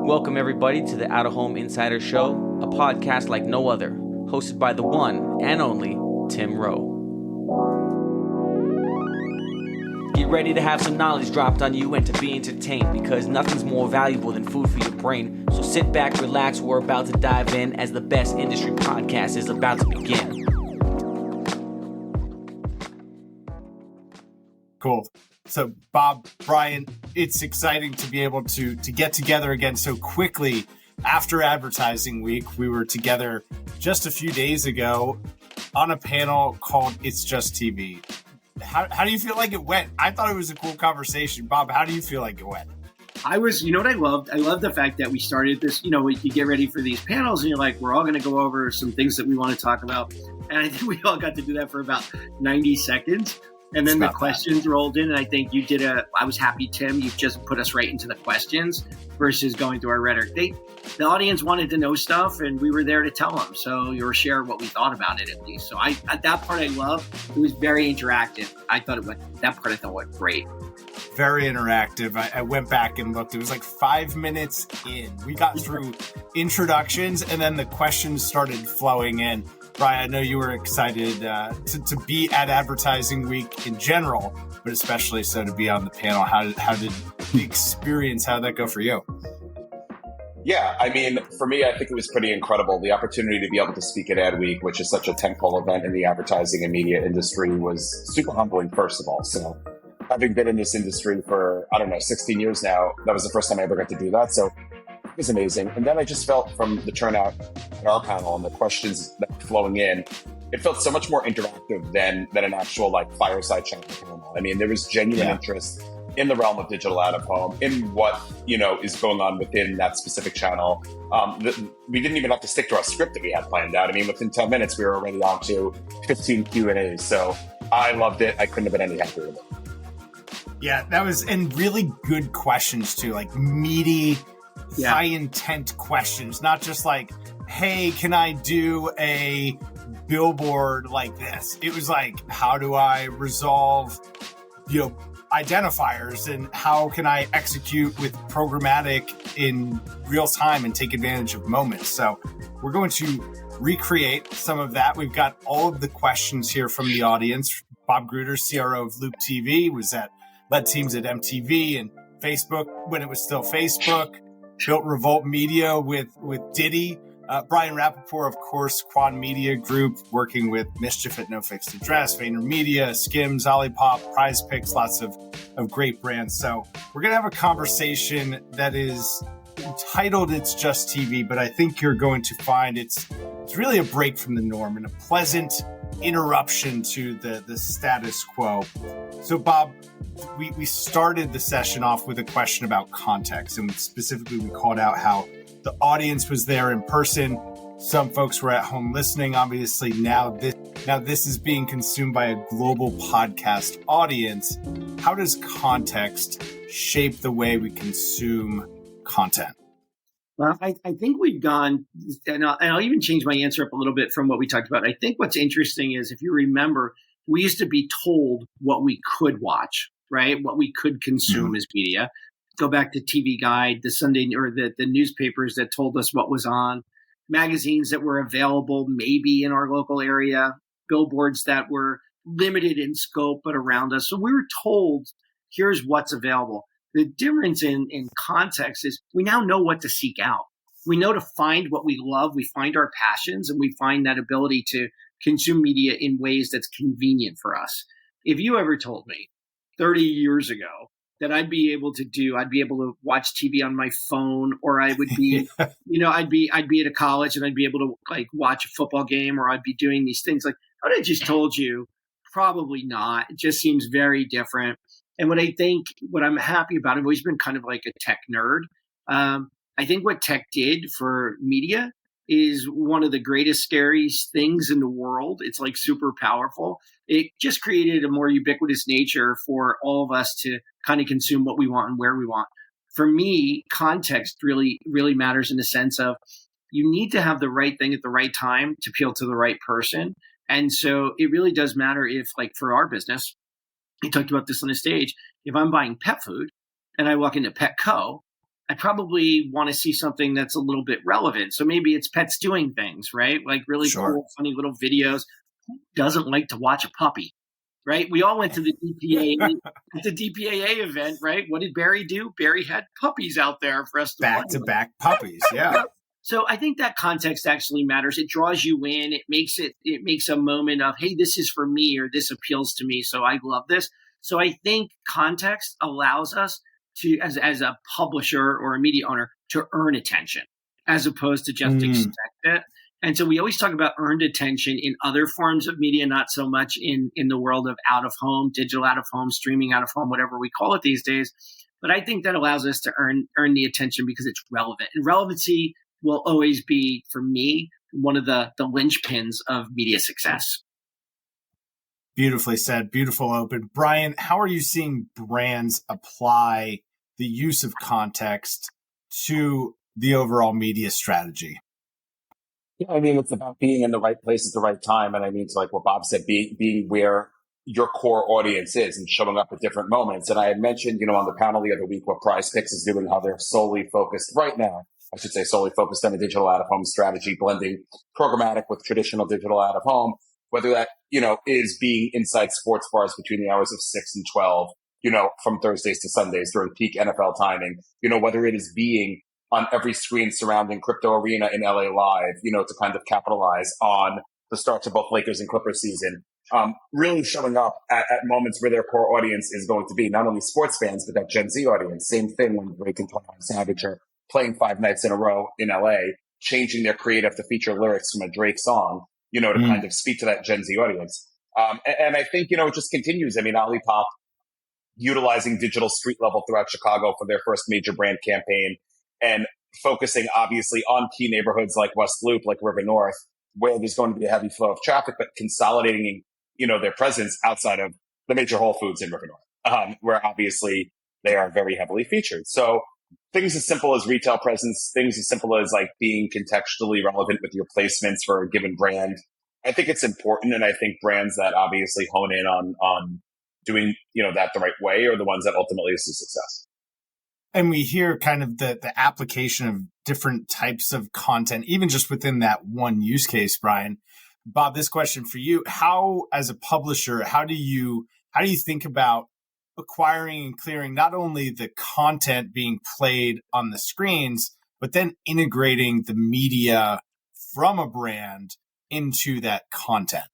Welcome, everybody, to the Out of Home Insider Show, a podcast like no other, hosted by the one and only Tim Rowe. Get ready to have some knowledge dropped on you and to be entertained, because nothing's more valuable than food for your brain. So sit back, relax, we're about to dive in as the best industry podcast is about to begin. Cool. So, Bob, Brian, it's exciting to be able to get together again so quickly after advertising week. We were together just a few days ago on a panel called It's Just TV. How do you feel like it went? I thought it was a cool conversation. Bob, how do you feel like it went? You know what I loved? I love the fact that we started this, you get ready for these panels and you're like, we're all going to go over some things that we want to talk about. And I think we all got to do that for about 90 seconds. And then the questions rolled in, and I think you did I was happy, Tim, you just put us right into the questions versus going through our rhetoric. The audience wanted to know stuff, and we were there to tell them. So you were sharing what we thought about it, at least. So that part I loved. It was very interactive. I thought went great. Very interactive. I went back and looked. It was like 5 minutes in. We got through introductions, and then the questions started flowing in. Brian, I know you were excited to be at Advertising Week in general, but especially so to be on the panel. How did the experience, how did that go for you? Yeah, I mean, for me, I think it was pretty incredible. The opportunity to be able to speak at Adweek, which is such a tentpole event in the advertising and media industry, was super humbling, first of all. So having been in this industry for, 16 years now, that was the first time I ever got to do that. So it was amazing. And then I just felt from the turnout at our panel and the questions that were flowing in, it felt so much more interactive than an actual fireside chat panel. I mean, there was genuine interest in the realm of digital out of home, in what, is going on within that specific channel. We didn't even have to stick to our script that we had planned out. I mean, within 10 minutes, we were already on to 15 Q&As. So I loved it. I couldn't have been any happier with it. Yeah, that was, and really good questions too, like meaty, high intent questions, not just like, hey, can I do a billboard like this? It was like, how do I resolve, identifiers, and how can I execute with programmatic in real time and take advantage of moments? So we're going to recreate some of that. We've got all of the questions here from the audience. Bob Gruters, CRO of Loop TV, led teams at MTV and Facebook when it was still Facebook. Built Revolt Media with Diddy. Brian Rappaport, of course, Quan Media Group, working with Mischief at No Fixed Address, VaynerMedia, Skims, Olipop, Prize Picks, lots of great brands. So we're going to have a conversation that is entitled It's Just TV, but I think you're going to find it's really a break from the norm and a pleasant interruption to the status quo. So, Bob, we started the session off with a question about context, and specifically we called out how the audience was there in person. Some folks were at home listening. Obviously, now this is being consumed by a global podcast audience. How does context shape the way we consume content? Well, I think we've gone, and I'll even change my answer up a little bit from what we talked about. I think what's interesting is, if you remember, we used to be told what we could watch, right? What we could consume as media. Go back to TV Guide, the Sunday, or the newspapers that told us what was on, magazines that were available maybe in our local area, billboards that were limited in scope but around us. So we were told, here's what's available. The difference in context is we now know what to seek out. We know to find what we love, we find our passions, and we find that ability to consume media in ways that's convenient for us. If you ever told me 30 years ago that I'd be able to watch TV on my phone, or I would be, I'd be at a college and I'd be able to watch a football game, or I'd be doing these things, I would have just told you, probably not. It just seems very different. And what I'm happy about, I've always been kind of like a tech nerd. I think what tech did for media is one of the greatest, scariest things in the world. It's super powerful. It just created a more ubiquitous nature for all of us to kind of consume what we want and where we want. For me, context really, really matters in the sense of you need to have the right thing at the right time to appeal to the right person. And so it really does matter if, for our business, we talked about this on the stage, if I'm buying pet food and I walk into Petco, I probably want to see something that's a little bit relevant. So maybe it's pets doing things, right? Like really cool, funny little videos. Who doesn't like to watch a puppy, right? We all went to the DPAA event, right? What did Barry do? Barry had puppies out there for us to back to back puppies. Yeah. So I think that context actually matters. It draws you in. It makes a moment of, hey, this is for me, or this appeals to me, so I love this. So I think context allows us to, as a publisher or a media owner, to earn attention as opposed to just expect it. And so we always talk about earned attention in other forms of media, not so much in the world of out of home, digital out of home, streaming out of home, whatever we call it these days. But I think that allows us to earn the attention because it's relevant. And relevancy will always be, for me, one of the linchpins of media success. Beautifully said. Beautiful open. Brian, how are you seeing brands apply the use of context to the overall media strategy? I mean, it's about being in the right place at the right time. And I mean, it's like what Bob said, being where your core audience is and showing up at different moments. And I had mentioned, on the panel the other week, what Prize Picks is doing, how they're solely focused right now. I should say solely focused on a digital out-of-home strategy, blending programmatic with traditional digital out-of-home, whether that, is being inside sports bars between the hours of 6 and 12, from Thursdays to Sundays during peak NFL timing, whether it is being on every screen surrounding Crypto Arena in LA Live, to kind of capitalize on the starts of both Lakers and Clippers season, really showing up at moments where their core audience is going to be not only sports fans, but that Gen Z audience. Same thing when Drake and 21 Savage are playing 5 nights in a row in LA, changing their creative to feature lyrics from a Drake song, to kind of speak to that Gen Z audience. And I think, it just continues. I mean, Olipop utilizing digital street level throughout Chicago for their first major brand campaign and focusing obviously on key neighborhoods like West Loop, like River North, where there's going to be a heavy flow of traffic, but consolidating, their presence outside of the major Whole Foods in River North, where obviously they are very heavily featured. So things as simple as retail presence, things as simple as like being contextually relevant with your placements for a given brand. I think it's important. And I think brands that obviously hone in on doing, that the right way are the ones that ultimately see success. And we hear kind of the application of different types of content, even just within that one use case, Brian. Bob, this question for you: how, as a publisher, how do you think about acquiring and clearing not only the content being played on the screens, but then integrating the media from a brand into that content?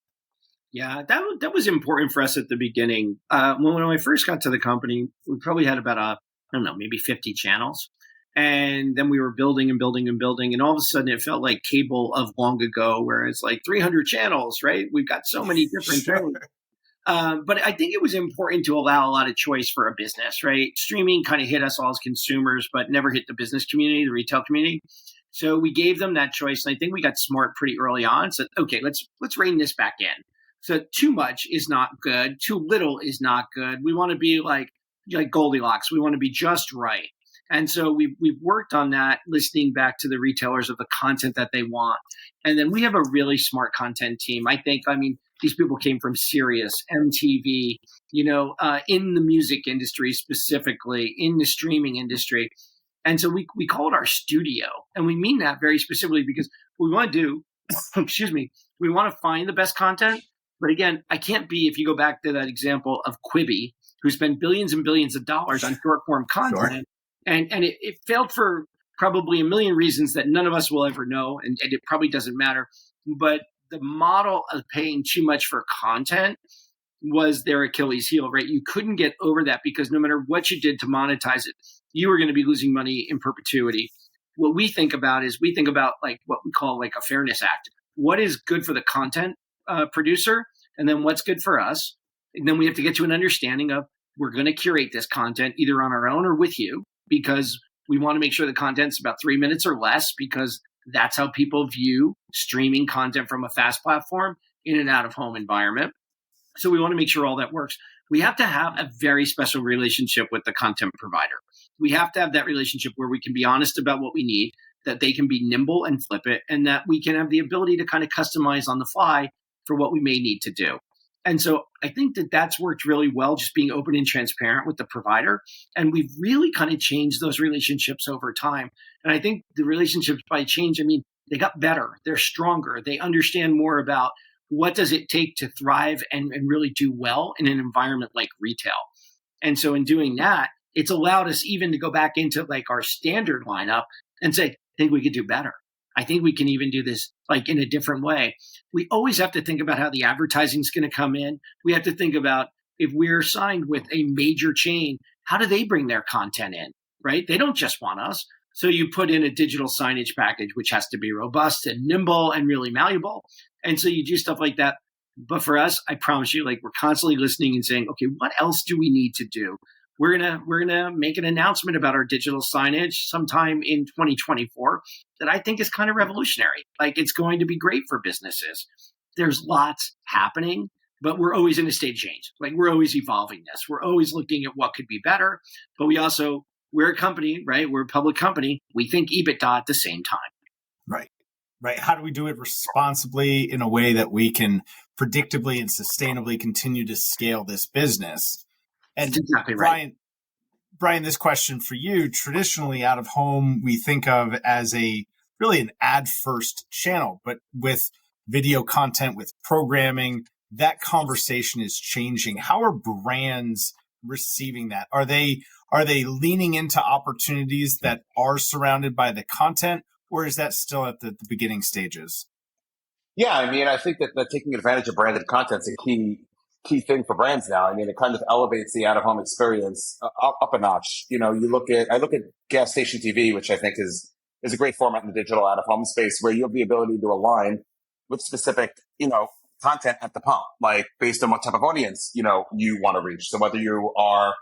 Yeah, that was important for us at the beginning. When I first got to the company, we probably had about maybe 50 channels. And then we were building and building and building. And all of a sudden it felt like cable of long ago, where it's like 300 channels, right? We've got so many different things. But I think it was important to allow a lot of choice for a business, right? Streaming kind of hit us all as consumers, but never hit the business community, the retail community. So we gave them that choice. And I think we got smart pretty early on. Said, okay, let's rein this back in. So too much is not good. Too little is not good. We want to be like Goldilocks. We want to be just right. And so we've worked on that, listening back to the retailers of the content that they want. And then we have a really smart content team. I mean, these people came from Sirius, MTV, in the music industry specifically, in the streaming industry. And so we call it our studio. And we mean that very specifically because what we want to do, we want to find the best content. But again, I can't be, if you go back to that example of Quibi, who spent billions and billions of dollars on short form content. Sure. And it failed for probably a million reasons that none of us will ever know, and it probably doesn't matter. But the model of paying too much for content was their Achilles heel, right? You couldn't get over that because no matter what you did to monetize it, you were going to be losing money in perpetuity. What we think about is like what we call like a fairness act. What is good for the content producer, and then what's good for us? And then we have to get to an understanding of, we're going to curate this content either on our own or with you, because we want to make sure the content's about 3 minutes or less, because that's how people view streaming content from a fast platform in an out-of-home environment. So we want to make sure all that works. We have to have a very special relationship with the content provider. We have to have that relationship where we can be honest about what we need, that they can be nimble and flip it, and that we can have the ability to kind of customize on the fly for what we may need to do. And so I think that that's worked really well, just being open and transparent with the provider. And we've really kind of changed those relationships over time. And I think the relationships by change, I mean, they got better, they're stronger, they understand more about what does it take to thrive and really do well in an environment like retail. And so in doing that, it's allowed us even to go back into like our standard lineup and say, I think we could do better. I think we can even do this like in a different way. We always have to think about how the advertising is going to come in. We have to think about if we're signed with a major chain, how do they bring their content in, right? They don't just want us. So you put in a digital signage package, which has to be robust and nimble and really malleable. And so you do stuff like that. But for us, I promise you, like we're constantly listening and saying, okay, what else do we need to do? We're gonna make an announcement about our digital signage sometime in 2024 that I think is kind of revolutionary. Like it's going to be great for businesses. There's lots happening, but we're always in a state of change. Like we're always evolving this. We're always looking at what could be better. But we're a company, right? We're a public company. We think EBITDA at the same time. Right. How do we do it responsibly in a way that we can predictably and sustainably continue to scale this business? And that's exactly right. Brian, this question for you. Traditionally, out of home, we think of as really an ad first channel, but with video content, with programming, that conversation is changing. How are brands receiving that? Are they leaning into opportunities that are surrounded by the content, or is that still at the beginning stages? Yeah, I mean, I think that taking advantage of branded content is a key thing for brands now. I mean, it kind of elevates the out-of-home experience up a notch. You know, I look at gas station TV, which I think is a great format in the digital out-of-home space, where you have the ability to align with specific, content at the pump, like based on what type of audience, you want to reach. So whether you are,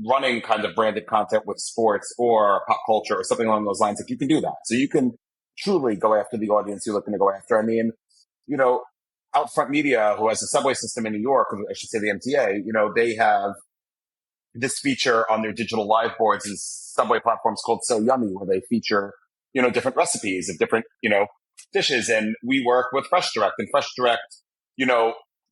running kind of branded content with sports or pop culture or something along those lines, like you can do that. So you can truly go after the audience you're looking to go after. I mean, Outfront Media, who has a subway system in New York, or I should say the MTA, they have this feature on their digital live boards and subway platforms called So Yummy, where they feature, different recipes of different, dishes. And we work with Fresh Direct, and Fresh Direct,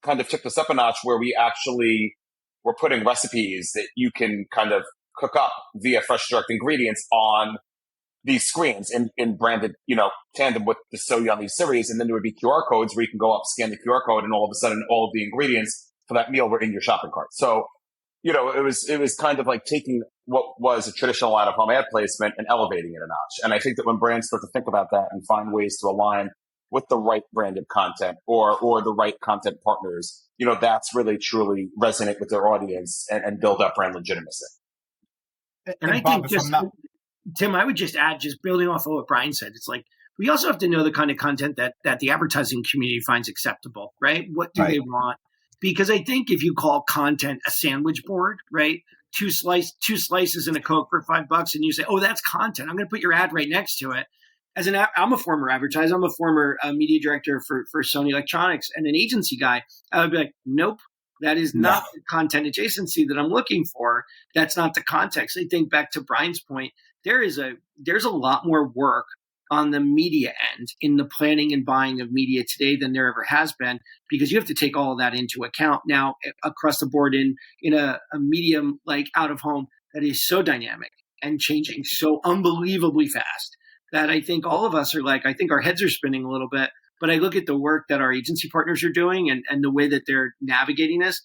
kind of took this up a notch, where we actually were putting recipes that you can kind of cook up via Fresh Direct ingredients on these screens in branded, tandem with the So Yummy series. And then there would be QR codes where you can go up, scan the QR code, and all of a sudden all of the ingredients for that meal were in your shopping cart. So, it was kind of like taking what was a traditional out-of-home ad placement and elevating it a notch. And I think that when brands start to think about that and find ways to align with the right branded content or the right content partners, that's really truly resonate with their audience and build up brand legitimacy. And I Bob, think Tim, I would just add, just building off of what Brian said, it's like, we also have to know the kind of content that the advertising community finds acceptable, right? What do they want? Because I think if you call content a sandwich board, right? Two slices and a Coke for $5, and you say, oh, that's content, I'm going to put your ad right next to it. I'm a former advertiser. I'm a former media director for Sony Electronics and an agency guy. I would be like, nope, that is not the content adjacency that I'm looking for. That's not the context. I think back to Brian's point, there's a lot more work on the media end in the planning and buying of media today than there ever has been, because you have to take all of that into account now across the board in a medium like out of home that is so dynamic and changing so unbelievably fast that I think all of us are like, I think our heads are spinning a little bit. But I look at the work that our agency partners are doing and the way that they're navigating this,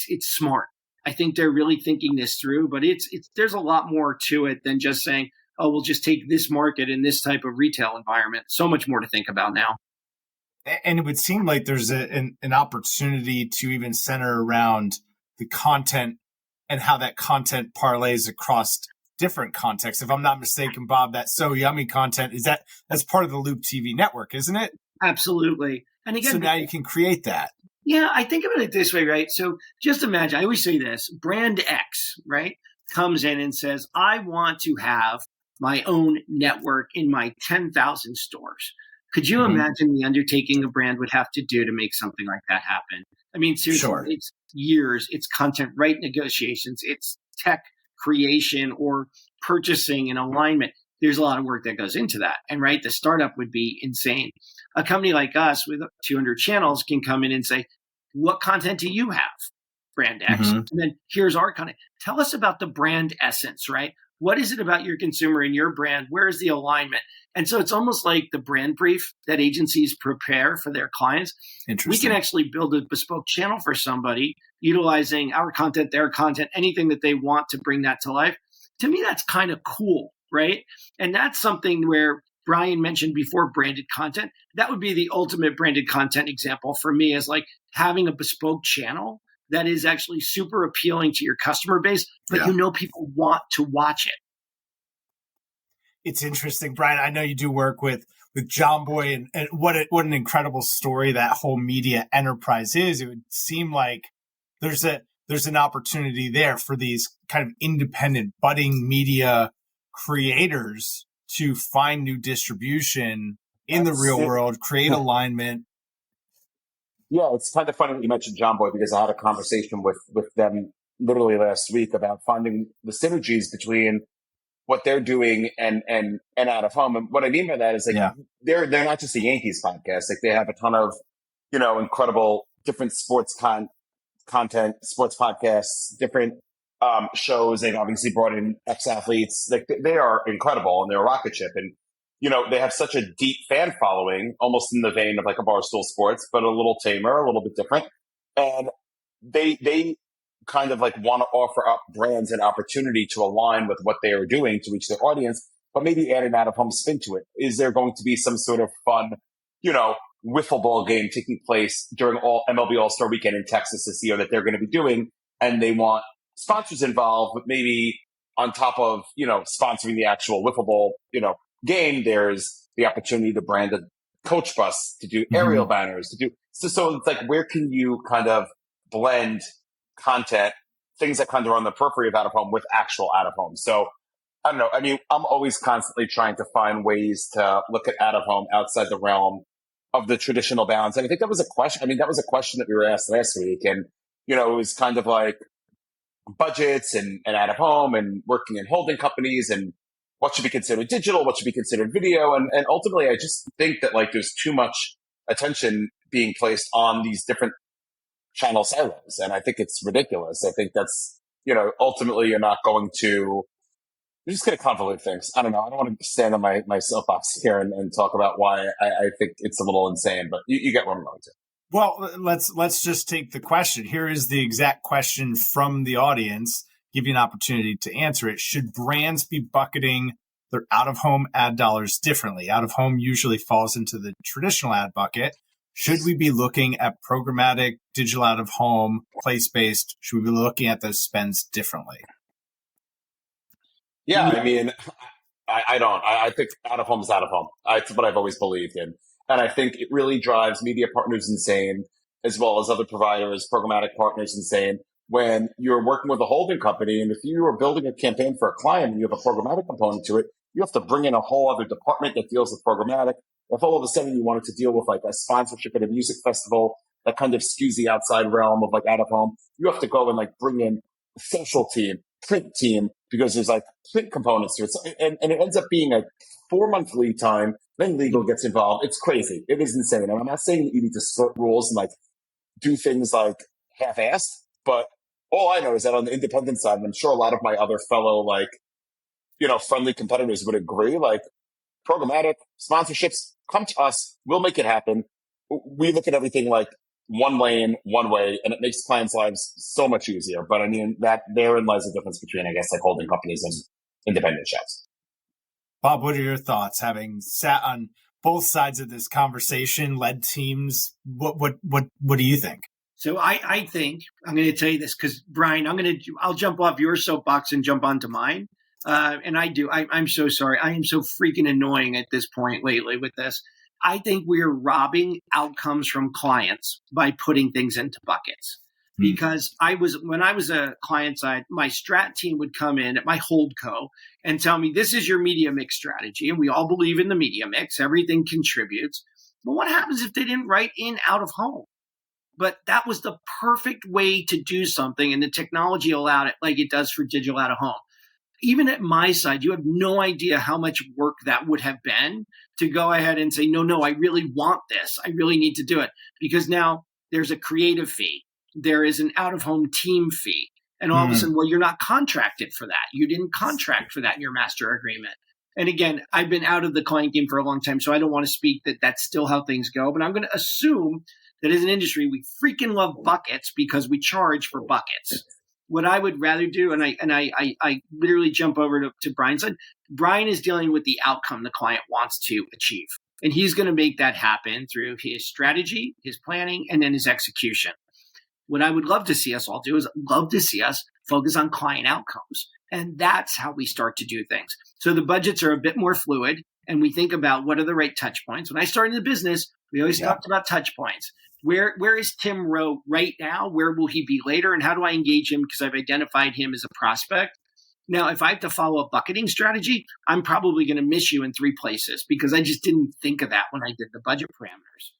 it's smart. I think they're really thinking this through, but there's a lot more to it than just saying, oh, we'll just take this market in this type of retail environment. So much more to think about now. And it would seem like there's an opportunity to even center around the content and how that content parlays across different contexts. If I'm not mistaken, Bob, that So Yummy content, that's part of the Loop TV network, isn't it? Absolutely. And again, so now you can create that. Yeah, I think about it this way, right? So just imagine, I always say this, brand X, right, comes in and says, I want to have my own network in my 10,000 stores. Could you imagine the undertaking a brand would have to do to make something like that happen? I mean, seriously, It's years, it's content right negotiations, it's tech creation or purchasing and alignment. There's a lot of work that goes into that. And right, the startup would be insane. A company like us with 200 channels can come in and say, what content do you have? Brand X. Mm-hmm. And then here's our content. Tell us about the brand essence, right? What is it about your consumer and your brand? Where is the alignment? And so it's almost like the brand brief that agencies prepare for their clients. We can actually build a bespoke channel for somebody utilizing our content, their content, anything that they want to bring that to life. To me, that's kind of cool, right? And that's something where Brian mentioned before branded content. That would be the ultimate branded content example for me, is like having a bespoke channel that is actually super appealing to your customer base, but people want to watch it. It's interesting, Brian. I know you do work with John Boy, and what an incredible story that whole media enterprise is. It would seem like there's an opportunity there for these kind of independent budding media creators to find new distribution in the real world, create alignment. Yeah, it's kind of funny that you mentioned John Boy, because I had a conversation with them literally last week about finding the synergies between what they're doing and out of home. And what I mean by that is they're not just a Yankees podcast. Like, they have a ton of, incredible different sports content, sports podcasts, different shows. They've obviously brought in ex-athletes. Like, they are incredible, and they're a rocket ship. And, they have such a deep fan following, almost in the vein of like a Barstool Sports, but a little tamer, a little bit different. And they kind of like want to offer up brands an opportunity to align with what they are doing to reach their audience, but maybe add an out-of-home spin to it. Is there going to be some sort of fun, wiffle ball game taking place during all MLB All-Star Weekend in Texas this year that they're going to be doing, and they want sponsors involved, but maybe on top of, sponsoring the actual wiffle ball, game, there's the opportunity to brand a coach bus, to do aerial banners, to do so it's like, where can you kind of blend content, things that kind of are on the periphery of out of home with actual out of home? So I don't know. I mean, I'm always constantly trying to find ways to look at out of home outside the realm of the traditional bounds. And I think that was a question. I mean, that was a question that we were asked last week. And, it was kind of like budgets and out of home and working in holding companies and what should be considered digital, what should be considered video. And ultimately, I just think that like there's too much attention being placed on these different channel silos. And I think it's ridiculous. I think that's, ultimately you're just going to convolute things. I don't know. I don't want to stand on my soapbox here and talk about why I think it's a little insane, but you get what I'm going to. Well, let's just take the question. Here is the exact question from the audience. Give you an opportunity to answer it. Should brands be bucketing their out-of-home ad dollars differently? Out-of-home usually falls into the traditional ad bucket. Should we be looking at programmatic, digital out-of-home, place-based? Should we be looking at those spends differently? Yeah, I mean, I don't. I think out-of-home is out-of-home. It's what I've always believed in. And I think it really drives media partners insane, as well as other providers, programmatic partners insane, when you're working with a holding company. And if you are building a campaign for a client and you have a programmatic component to it, you have to bring in a whole other department that deals with programmatic. If all of a sudden you wanted to deal with like a sponsorship at a music festival that kind of skews the outside realm of like out of home, you have to go and like bring in a social team, print team, because there's like print components to it. So, and it ends up being a 4-month lead time. Then legal gets involved. It's crazy. It is insane. And I'm not saying that you need to skirt rules and like do things like half-assed, but all I know is that on the independent side, and I'm sure a lot of my other fellow like, friendly competitors would agree, like programmatic sponsorships, come to us. We'll make it happen. We look at everything like one lane, one way, and it makes clients' lives so much easier. But I mean, that therein lies the difference between, I guess, like holding companies and independent shops. Bob, what are your thoughts, having sat on both sides of this conversation, led teams? What do you think? So I think I'm going to tell you this because Brian, I'll jump off your soapbox and jump onto mine. And I'm so sorry. I am so freaking annoying at this point lately with this. I think we're robbing outcomes from clients by putting things into buckets. Because when I was a client side, my strat team would come in at my holdco and tell me, this is your media mix strategy. And we all believe in the media mix. Everything contributes. But what happens if they didn't write in out of home? But that was the perfect way to do something. And the technology allowed it like it does for digital out of home. Even at my side, you have no idea how much work that would have been to go ahead and say, no, I really want this. I really need to do it. Because now there's a creative fee, there is an out-of-home team fee. And all of a sudden, well, you're not contracted for that. You didn't contract for that in your master agreement. And again, I've been out of the client game for a long time, so I don't want to speak that that's still how things go. But I'm going to assume that as an industry, we freaking love buckets because we charge for buckets. What I would rather do, and I literally jump over to Brian's side. Brian is dealing with the outcome the client wants to achieve. And he's going to make that happen through his strategy, his planning, and then his execution. What I would love to see us all do is love to see us focus on client outcomes. And that's how we start to do things. So the budgets are a bit more fluid, and we think about what are the right touch points. When I started in the business, we always talked about touch points. Where is Tim Rowe right now? Where will he be later? And how do I engage him? Because I've identified him as a prospect. Now, if I have to follow a bucketing strategy, I'm probably going to miss you in 3 places because I just didn't think of that when I did the budget parameters.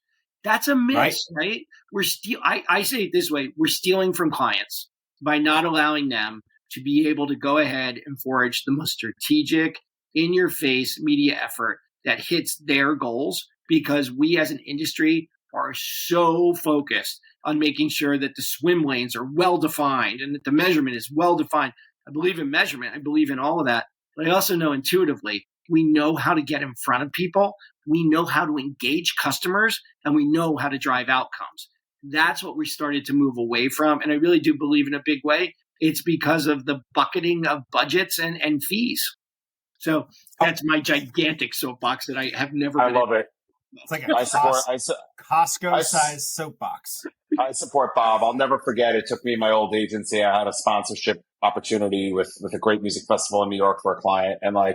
That's a miss, right? I say it this way. We're stealing from clients by not allowing them to be able to go ahead and forage the most strategic, in-your-face media effort that hits their goals, because we as an industry are so focused on making sure that the swim lanes are well-defined and that the measurement is well-defined. I believe in measurement. I believe in all of that. But I also know intuitively, we know how to get in front of people. We know how to engage customers, and we know how to drive outcomes. That's what we started to move away from. And I really do believe in a big way, it's because of the bucketing of budgets and fees. So that's my gigantic soapbox that I have never been. I love it. It's like a Costco-sized soapbox. I support Bob. I'll never forget. It took me my old agency. I had a sponsorship opportunity with a great music festival in New York for a client. And I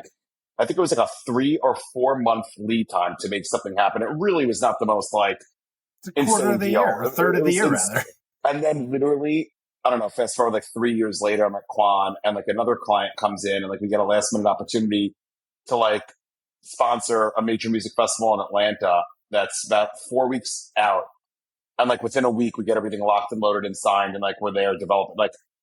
think it was like a 3 or 4 month lead time to make something happen. It really was not the most it's a quarter of the year, a third of the year rather. And then literally, I don't know, fast forward 3 years later, I'm at Quan, and another client comes in, and we get a last minute opportunity to sponsor a major music festival in Atlanta that's about 4 weeks out. And within a week, we get everything locked and loaded and signed, and we're there developing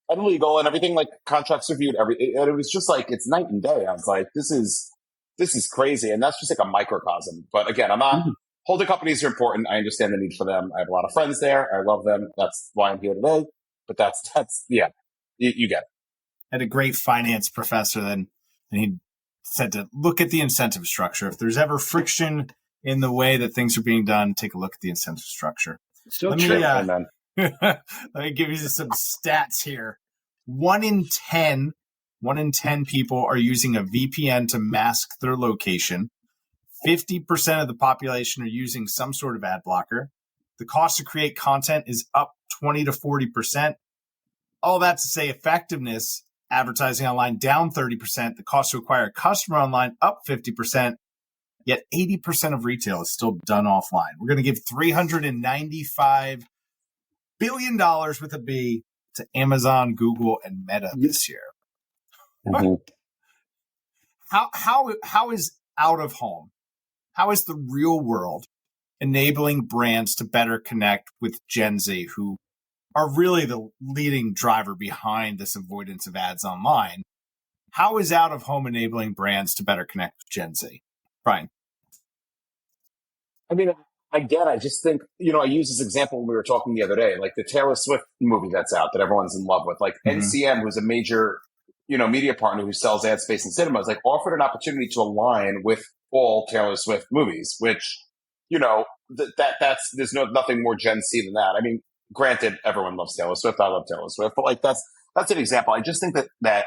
and legal and everything, contracts reviewed. And it was just it's night and day. I was like, this is crazy, and that's just a microcosm. But again, I'm not. Holding companies are important. I understand the need for them. I have a lot of friends there. I love them. That's why I'm here today. But that's yeah, you get it. I had a great finance professor then, and he said to look at the incentive structure. If there's ever friction in the way that things are being done, take a look at the incentive structure. So true. Let me give you some stats here. 1 in 10 people are using a VPN to mask their location. 50% of the population are using some sort of ad blocker. The cost to create content is up 20 to 40%. All that to say effectiveness, advertising online down 30%. The cost to acquire a customer online up 50%. Yet 80% of retail is still done offline. We're going to give $395 billion with a B to Amazon, Google, and Meta this year. Mm-hmm. How is out of home? How is the real world enabling brands to better connect with Gen Z, who are really the leading driver behind this avoidance of ads online? How is out of home enabling brands to better connect with Gen Z? Brian. I mean, again, I just think, I use this example when we were talking the other day, the Taylor Swift movie that's out that everyone's in love with. NCM, who's a major, media partner who sells ad space in cinemas, offered an opportunity to align with all Taylor Swift movies, which, there's nothing more Gen Z than that. I mean, granted, everyone loves Taylor Swift. I love Taylor Swift, but that's an example. I just think that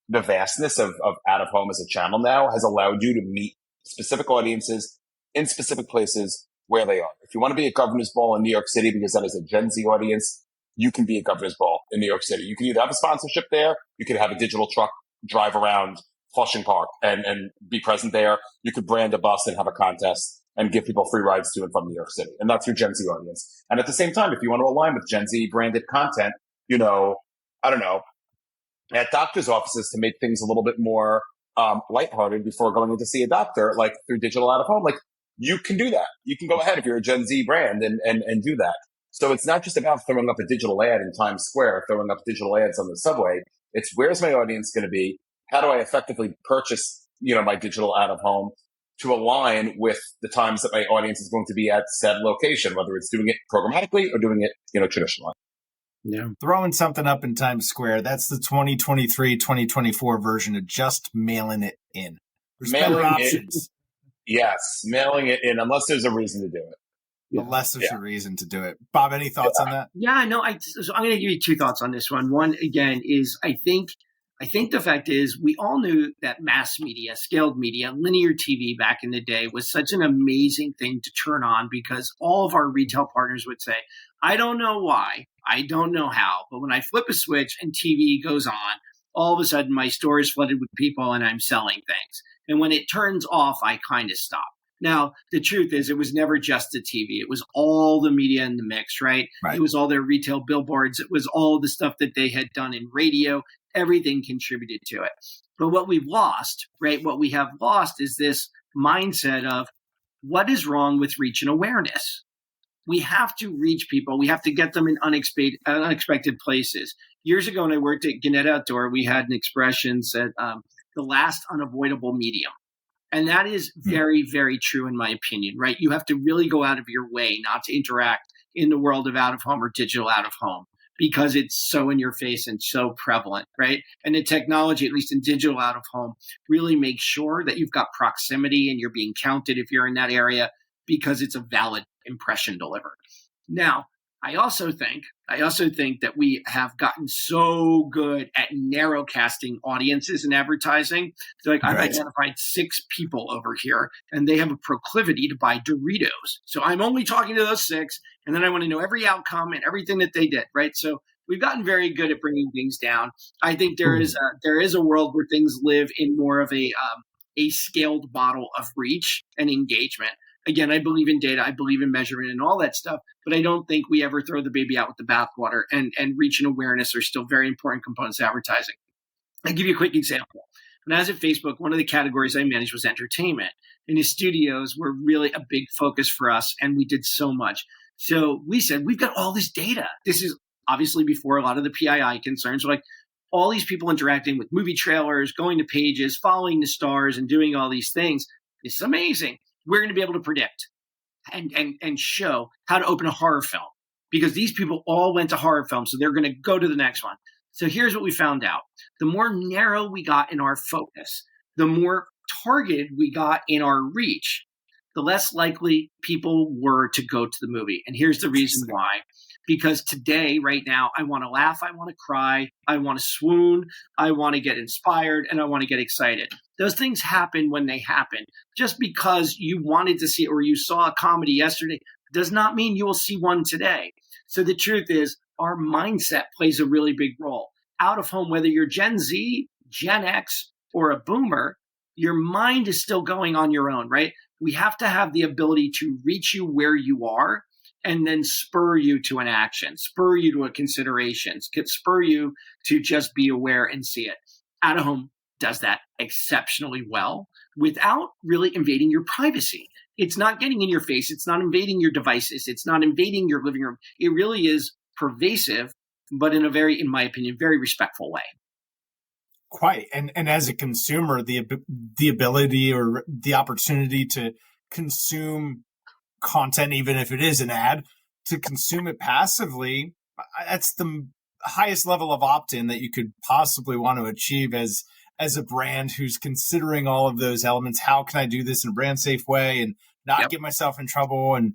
the vastness of out of home as a channel now has allowed you to meet specific audiences in specific places where they are. If you want to be at Governor's Ball in New York City because that is a Gen Z audience, you can be at Governor's Ball in New York City. You can either have a sponsorship there, you could have a digital truck drive around Flushing Park and be present there. You could brand a bus and have a contest and give people free rides to and from New York City. And that's your Gen Z audience. And at the same time, if you want to align with Gen Z branded content, I don't know, at doctor's offices to make things a little bit more lighthearted before going in to see a doctor, through digital out of home, you can do that. You can go ahead if you're a Gen Z brand and do that. So it's not just about throwing up a digital ad in Times Square, throwing up digital ads on the subway. It's where's my audience going to be? How do I effectively purchase, my digital out of home to align with the times that my audience is going to be at said location, whether it's doing it programmatically or doing it, traditionally. Yeah. Throwing something up in Times Square, that's the 2023, 2024 version of just mailing it in. There's better options. Yes, mailing it in, unless there's a reason to do it. Yeah. Unless there's a reason to do it. Bob, any thoughts on that? Yeah, no, so I'm going to give you two thoughts on this one. One, again, is I think the fact is we all knew that mass media, scaled media, linear TV back in the day was such an amazing thing to turn on because all of our retail partners would say, I don't know why, I don't know how, but when I flip a switch and TV goes on, all of a sudden my store is flooded with people and I'm selling things. And when it turns off, I kind of stop. Now, the truth is it was never just the TV. It was all the media in the mix, right? It was all their retail billboards. It was all the stuff that they had done in radio. Everything contributed to it. But what we've lost, right? What we have lost is this mindset of what is wrong with reach and awareness. We have to reach people. We have to get them in unexpected places. Years ago, when I worked at Gannett Outdoor, we had an expression said, the last unavoidable medium. And that is very, very true in my opinion, right? You have to really go out of your way not to interact in the world of out of home or digital out of home because it's so in your face and so prevalent, right? And the technology, at least in digital out of home, really makes sure that you've got proximity and you're being counted if you're in that area because it's a valid impression delivered. Now, I also think that we have gotten so good at narrowcasting audiences in advertising. So I've identified 6 people over here, and they have a proclivity to buy Doritos. So I'm only talking to those 6, and then I want to know every outcome and everything that they did, right? So we've gotten very good at bringing things down. I think there is a world where things live in more of a scaled model of reach and engagement. Again, I believe in data, I believe in measurement and all that stuff, but I don't think we ever throw the baby out with the bathwater, and reach and awareness are still very important components of advertising. I'll give you a quick example. When I was at Facebook, one of the categories I managed was entertainment, and the studios were really a big focus for us, and we did so much. So we said, we've got all this data. This is obviously before a lot of the PII concerns, like all these people interacting with movie trailers, going to pages, following the stars, and doing all these things. It's amazing. We're going to be able to predict and show how to open a horror film because these people all went to horror films, so they're going to go to the next one. So here's what we found out. The more narrow we got in our focus, the more targeted we got in our reach, the less likely people were to go to the movie. And here's the reason why. Because today, right now, I want to laugh, I want to cry, I want to swoon, I want to get inspired, and I want to get excited. Those things happen when they happen. Just because you wanted to see or you saw a comedy yesterday does not mean you will see one today. So the truth is, our mindset plays a really big role. Out of home, whether you're Gen Z, Gen X, or a boomer, your mind is still going on your own, right? We have to have the ability to reach you where you are and then spur you to an action, spur you to a consideration, spur you to just be aware and see it. Out of home does that exceptionally well without really invading your privacy. It's not getting in your face. It's not invading your devices. It's not invading your living room. It really is pervasive, but in a very, in my opinion, very respectful way. Quite. And as a consumer, the ability or the opportunity to consume content, even if it is an ad, to consume it passively, that's the highest level of opt-in that you could possibly want to achieve as a brand who's considering all of those elements. How can I do this in a brand safe way and not get myself in trouble? And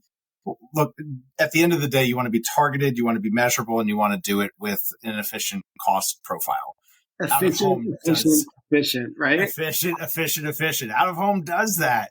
look, at the end of the day, you want to be targeted, you want to be measurable, and you want to do it with an efficient cost profile. Efficient, right? Efficient. Out of home does that.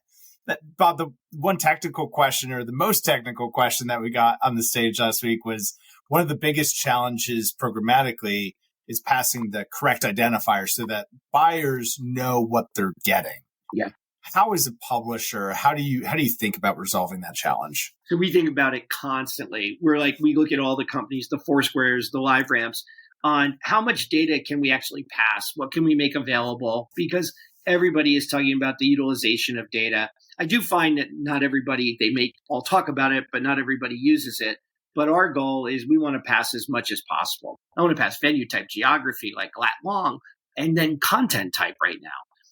Bob, the one technical question, or the most technical question that we got on the stage last week, was one of the biggest challenges programmatically is passing the correct identifier so that buyers know what they're getting. Yeah. How is a publisher, how do you think about resolving that challenge? So we think about it constantly. We look at all the companies, the Foursquares, the LiveRamps, on how much data can we actually pass? What can we make available? Because everybody is talking about the utilization of data. I do find that not everybody, they may all talk about it, but not everybody uses it. But our goal is we want to pass as much as possible. I want to pass venue type, geography, like lat long, and then content type right now.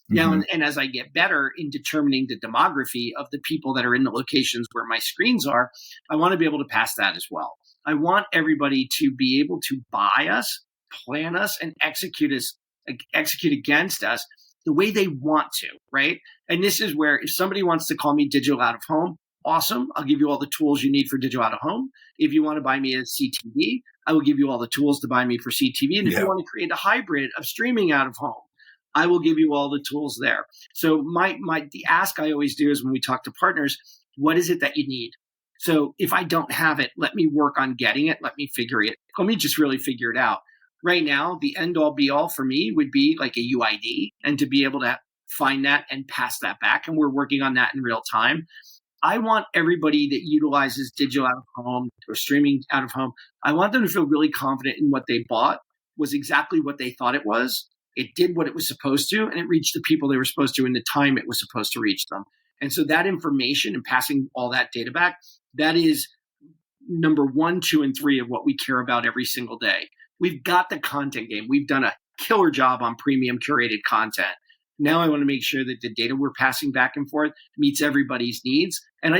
Now, and as I get better in determining the demography of the people that are in the locations where my screens are, I want to be able to pass that as well. I want everybody to be able to buy us, plan us, and execute against us the way they want to, right? And this is where if somebody wants to call me digital out of home, awesome. I'll give you all the tools you need for digital out of home. If you want to buy me as CTV, I will give you all the tools to buy me for CTV. And if you want to create a hybrid of streaming out of home, I will give you all the tools there. So the ask I always do is when we talk to partners, what is it that you need? So if I don't have it, let me work on getting it. Let me just really figure it out. Right now, the end all be all for me would be like a UID and to be able to find that and pass that back. And we're working on that in real time. I want everybody that utilizes digital out of home or streaming out of home, I want them to feel really confident in what they bought was exactly what they thought it was. It did what it was supposed to, and it reached the people they were supposed to in the time it was supposed to reach them. And so that information and passing all that data back, that is number 1, 2, and 3 of what we care about every single day. We've got the content game. We've done a killer job on premium curated content. Now I want to make sure that the data we're passing back and forth meets everybody's needs. And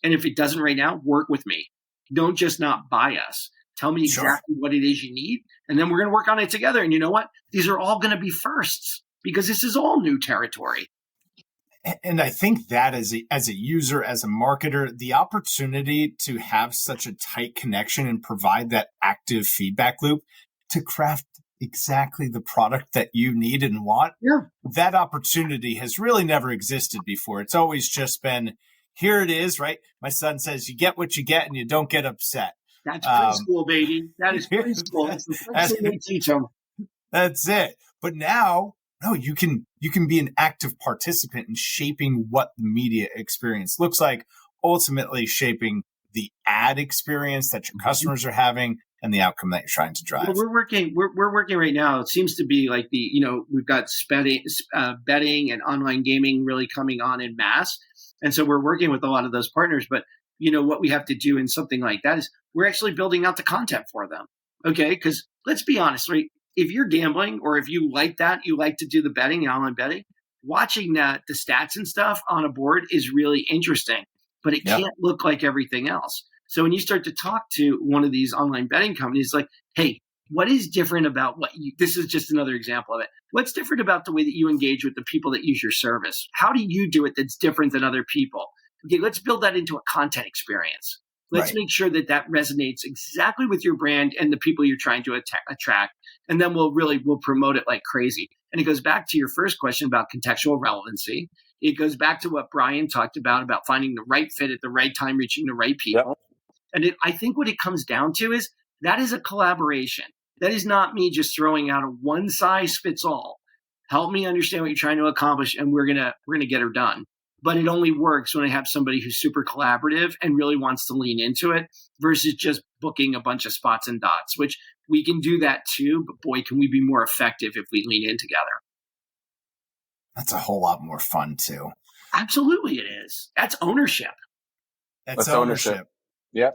if it doesn't right now, work with me. Don't just not buy us. Tell me exactly what it is you need. And then we're going to work on it together. And you know what? These are all going to be firsts because this is all new territory. And I think that as a user, as a marketer, the opportunity to have such a tight connection and provide that active feedback loop to craft exactly the product that you need and want, that opportunity has really never existed before. It's always just been, here it is, right? My son says, you get what you get and you don't get upset. That's preschool, baby. That is preschool. That's the first thing they teach them. That's it. But now, no, you can be an active participant in shaping what the media experience looks like, ultimately shaping the ad experience that your customers are having and the outcome that you're trying to drive. Well, we're working right now. It seems to be like we've got betting and online gaming really coming on in mass. And so we're working with a lot of those partners. But what we have to do in something like that is we're actually building out the content for them. Okay. Because let's be honest, right? If you're gambling or if you like that, you like to do the betting, the online betting, watching the stats and stuff on a board is really interesting, but it can't look like everything else. So when you start to talk to one of these online betting companies, like, hey, what is different about this is just another example of it. What's different about the way that you engage with the people that use your service? How do you do it that's different than other people? Okay, let's build that into a content experience. Let's make sure that resonates exactly with your brand and the people you're trying to attract. And then we'll promote it like crazy. And it goes back to your first question about contextual relevancy. It goes back to what Brian talked about finding the right fit at the right time, reaching the right people. Yep. And I think what it comes down to is that is a collaboration. That is not me just throwing out a one size fits all. Help me understand what you're trying to accomplish, and we're gonna get her done. But it only works when I have somebody who's super collaborative and really wants to lean into it versus just booking a bunch of spots and dots, which we can do that too. But boy, can we be more effective if we lean in together. That's a whole lot more fun too. Absolutely it is. That's ownership. That's ownership. Yeah.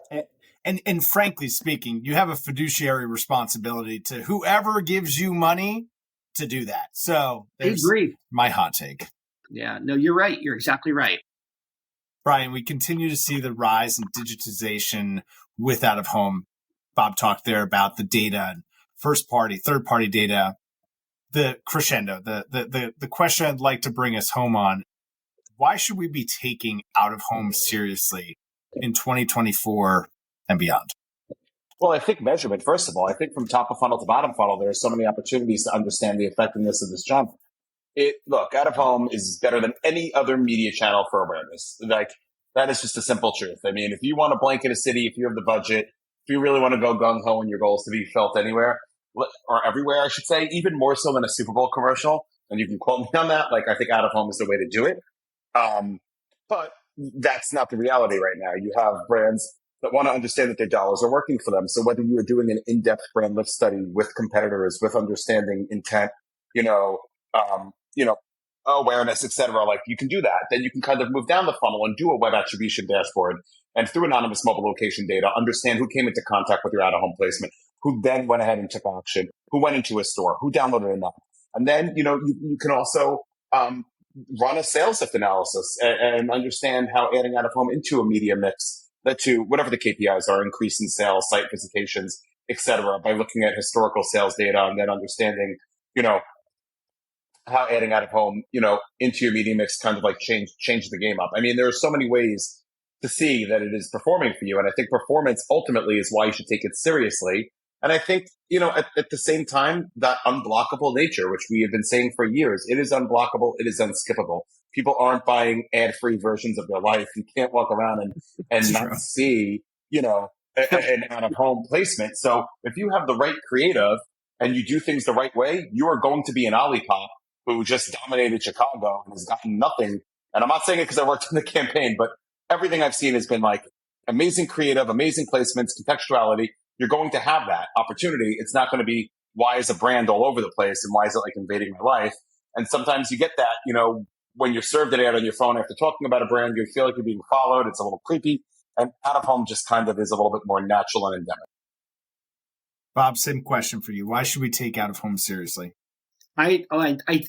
And frankly speaking, you have a fiduciary responsibility to whoever gives you money to do that. So there's my hot take. Yeah, no, you're right. You're exactly right. Brian, we continue to see the rise in digitization with out of home. Bob talked there about the data and first party, third party data, the crescendo, the question I'd like to bring us home on. Why should we be taking out of home seriously in 2024 and beyond? Well, I think measurement, first of all, I think from top of funnel to bottom funnel, there are so many opportunities to understand the effectiveness of this jump. Look, out of home is better than any other media channel for awareness. Like, that is just a simple truth. I mean, if you want to blanket a city, if you have the budget, if you really want to go gung ho and your goal is to be felt anywhere or everywhere, I should say, even more so than a Super Bowl commercial, and you can quote me on that. Like, I think out of home is the way to do it. But that's not the reality right now. You have brands that want to understand that their dollars are working for them. So whether you are doing an in-depth brand lift study with competitors, with understanding intent, awareness, et cetera, like you can do that. Then you can kind of move down the funnel and do a web attribution dashboard and through anonymous mobile location data, understand who came into contact with your out-of-home placement, who then went ahead and took action, who went into a store, who downloaded an app. And then, you can also run a sales lift analysis and understand how adding out of home into a media mix led to whatever the KPIs are, increase in sales, site visitations, et cetera, by looking at historical sales data and then understanding, how adding out of home, into your media mix kind of like change the game up. I mean, there are so many ways to see that it is performing for you. And I think performance ultimately is why you should take it seriously. And I think, at the same time, that unblockable nature, which we have been saying for years, it is unblockable. It is unskippable. People aren't buying ad-free versions of their life. You can't walk around and not see, an out-of-home placement. So if you have the right creative and you do things the right way, you are going to be an Olipop who just dominated Chicago and has gotten nothing. And I'm not saying it because I worked in the campaign, but everything I've seen has been like amazing creative, amazing placements, contextuality. You're going to have that opportunity. It's not going to be, why is a brand all over the place and why is it like invading my life? And sometimes you get that, when you're served an ad on your phone after talking about a brand, you feel like you're being followed. It's a little creepy. And out of home just kind of is a little bit more natural and endemic. Bob, same question for you. Why should we take out of home seriously? I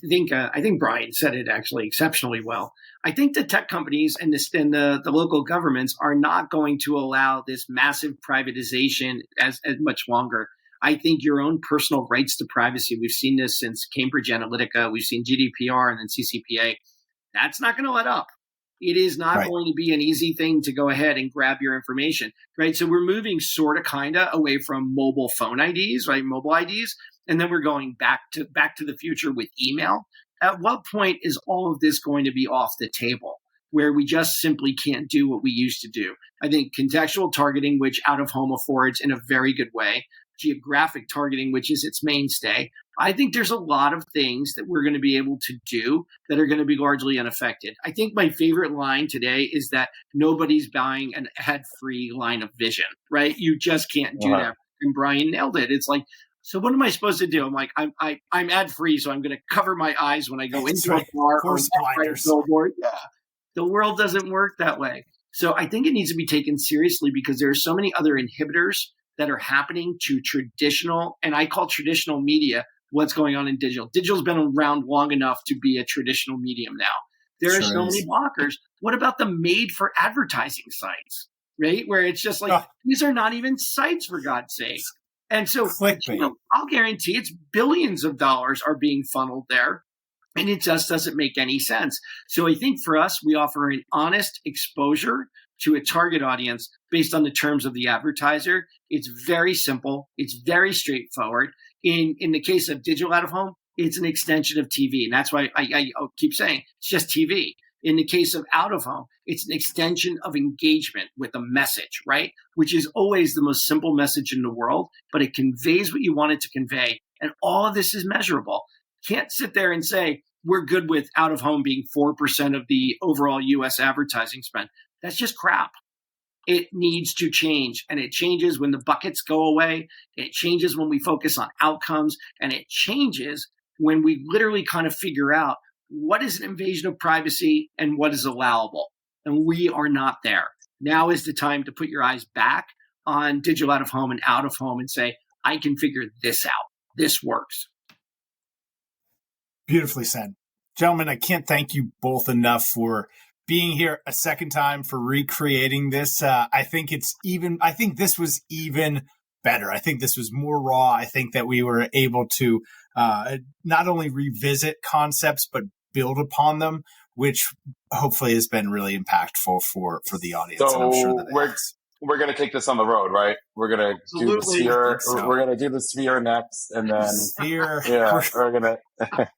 think Brian said it actually exceptionally well. I think the tech companies and the local governments are not going to allow this massive privatization as much longer. I think your own personal rights to privacy, we've seen this since Cambridge Analytica, we've seen GDPR and then CCPA. That's not going to let up. It is not going to be an easy thing to go ahead and grab your information, right? So we're moving sort of kind of away from mobile phone IDs, right? Mobile IDs. And then we're going back to the future with email. At what point is all of this going to be off the table where we just simply can't do what we used to do? I think contextual targeting, which out of home affords in a very good way, geographic targeting, which is its mainstay. I think there's a lot of things that we're going to be able to do that are going to be largely unaffected. I think my favorite line today is that nobody's buying an ad-free line of vision, right? You just can't do that. And Brian nailed it. It's like, so what am I supposed to do? I'm like, I'm ad-free, so I'm going to cover my eyes when I go into a bar or a billboard. Yeah. The world doesn't work that way. So I think it needs to be taken seriously because there are so many other inhibitors that are happening to traditional, and I call traditional media, what's going on in digital. Digital's been around long enough to be a traditional medium now. There are so many blockers. What about the made for advertising sites, right? Where it's just like, these are not even sites, for God's sake. And so I'll guarantee it's billions of dollars are being funneled there. And it just doesn't make any sense. So I think for us, we offer an honest exposure to a target audience based on the terms of the advertiser. It's very simple. It's very straightforward. In the case of digital out of home, it's an extension of TV. And that's why I keep saying it's just TV. In the case of out of home, it's an extension of engagement with a message, right? Which is always the most simple message in the world, but it conveys what you want it to convey. And all of this is measurable. Can't sit there and say, we're good with out of home being 4% of the overall US advertising spend. That's just crap. It needs to change. And it changes when the buckets go away. It changes when we focus on outcomes. And it changes when we literally kind of figure out what is an invasion of privacy and what is allowable. And we are not there. Now is the time to put your eyes back on digital out of home and say, I can figure this out. This works. Beautifully said. Gentlemen, I can't thank you both enough for being here a second time, for recreating this. I think this was even better. I think this was more raw. I think that we were able to not only revisit concepts, but build upon them, which hopefully has been really impactful for the audience. So and I'm sure that we're going to take this on the road, right? We're going to do the sphere. So. We're going to do the sphere next, and then sphere. Yeah, we're going to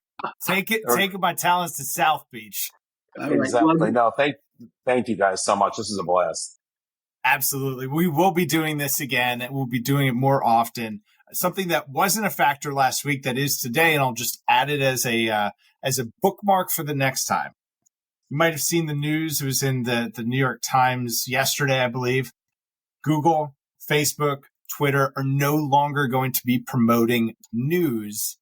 take my talents to South Beach. Exactly. No, thank you guys so much. This is a blast. Absolutely. We will be doing this again, and we'll be doing it more often. Something that wasn't a factor last week that is today, and I'll just add it as a bookmark for the next time. You might have seen the news. It was in the New York Times yesterday, I believe. Google, Facebook, Twitter are no longer going to be promoting news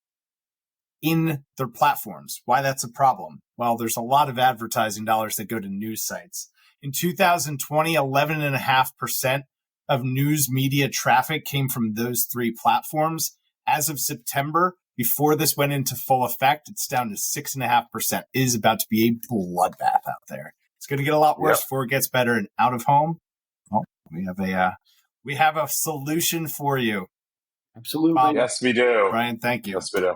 in their platforms. Why that's a problem? Well, there's a lot of advertising dollars that go to news sites. In 2020, 11.5% of news media traffic came from those three platforms. As of September, Before this went into full effect, it's down to 6.5%. It is about to be a bloodbath out there. It's going to get a lot worse before it gets better. And out of home, we have a solution for you. Absolutely. Bob, yes, we do. Brian, thank you. Yes, we do.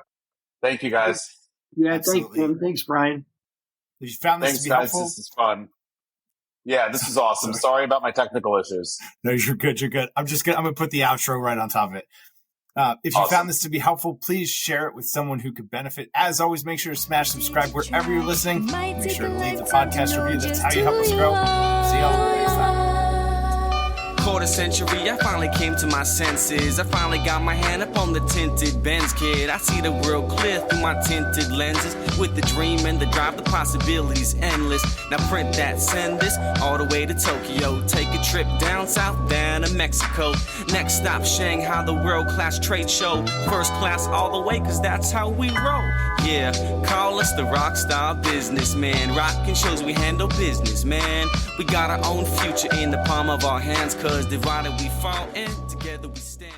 Thank you, guys. Yeah, thanks, Brian. Have you found this to be helpful? This is fun. Yeah, this is awesome. Sorry about my technical issues. No, you're good. You're good. I'm going to put the outro right on top of it. If you found this to be helpful, please share it with someone who could benefit. As always, make sure to smash subscribe wherever you're listening. Make sure to leave the podcast review. That's how you help us grow. See y'all next time. Quarter century, I finally came to my senses. I finally got my hand up on the tinted Benz, kid. I see the world clear through my tinted lenses. With the dream and the drive, the possibilities endless. Now print that, send this all the way to Tokyo. Take a trip down south, down to Mexico. Next stop, Shanghai, the world-class trade show. First class all the way, cause that's how we roll. Yeah, call us the rock star businessman. Rockin' shows, we handle business, man. We got our own future in the palm of our hands, cause divided we fall and together we stand.